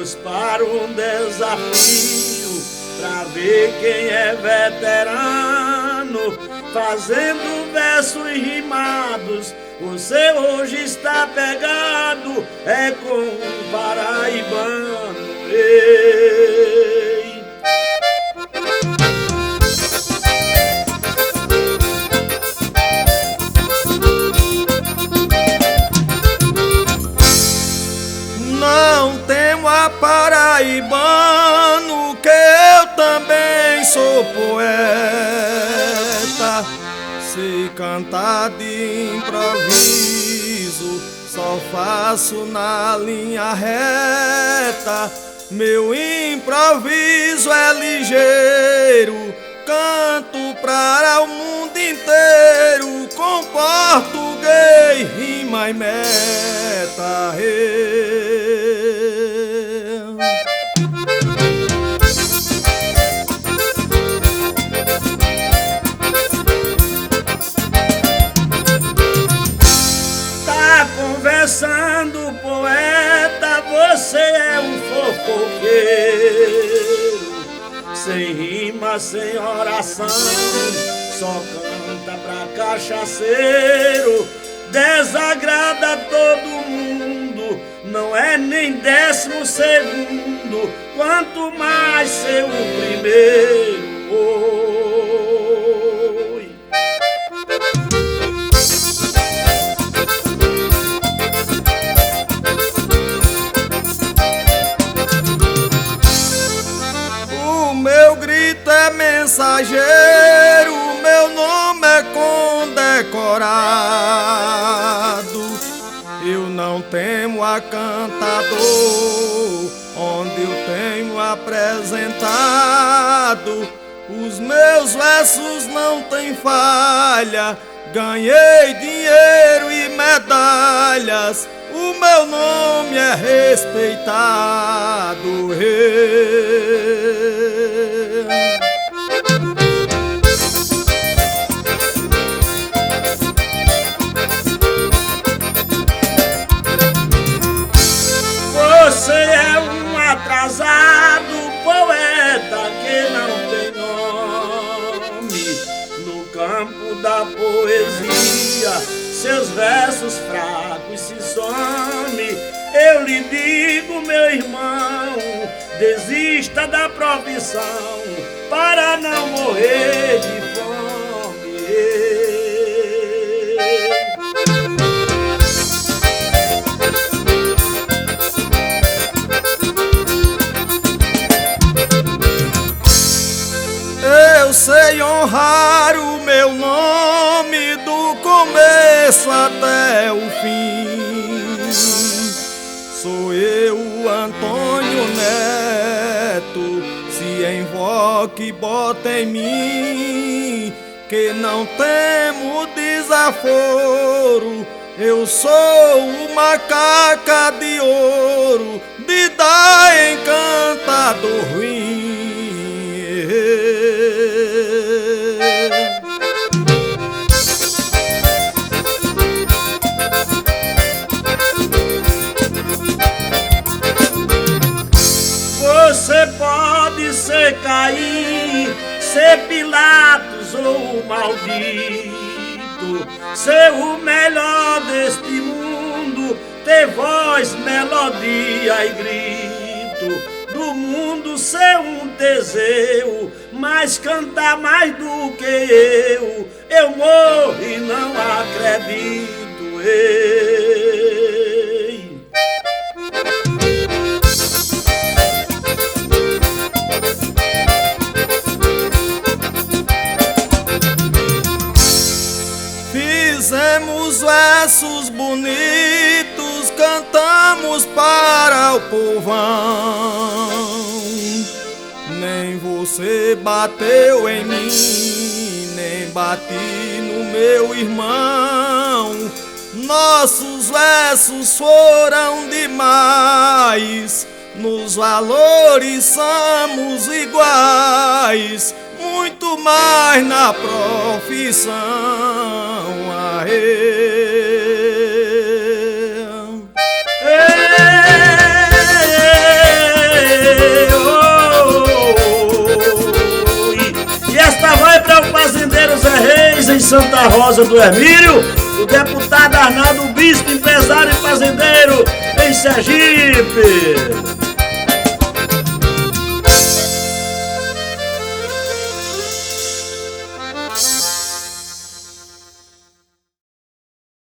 Vamos para um desafio pra ver quem é veterano, fazendo versos rimados. Você hoje está pegado, é com um paraibano. Ei. Não temo a paraibano, que eu também sou poeta. Sei cantar de improviso, só faço na linha reta. Meu improviso é ligeiro, canto para o mundo inteiro, com português, rima e meta. Tá conversando, poeta, você é um fofoqueiro, sem rima, sem oração, só canta pra cachaceiro, desagrada todo mundo, não é nem 12º, quanto mais ser o primeiro. Oi. O meu grito é mensageiro, meu nome é condecorado. Eu não temo a cantador, onde eu tenho apresentado. Os meus versos não têm falha, ganhei dinheiro e medalhas. O meu nome é respeitado. Você é um atrasado, poeta que não tem nome. No campo da poesia, seus versos fracos se some. Eu lhe digo, meu irmão, desista da profissão para não morrer de fome. Eu sei honrar o meu nome do começo até o fim. Sou eu, Antônio Neto, se invoque, bota em mim, que não temo desaforo. Eu sou uma caca de ouro, de dar encantador ruim. Você pode ser Caim, ser Pilatos ou maldito, ser o melhor deste mundo, ter voz, melodia e grito, do mundo ser um Teseu, mas cantar mais do que eu morro e não acredito. Ei. Fizemos versos bonitos, cantamos para o povão. Nem você bateu em mim, nem bati no meu irmão. Nossos versos foram demais, nos valores somos iguais, muito mais na profissão. Aê. Luiz, em Santa Rosa do Hermílio, o deputado Arnaldo Bispo, empresário e fazendeiro em Sergipe.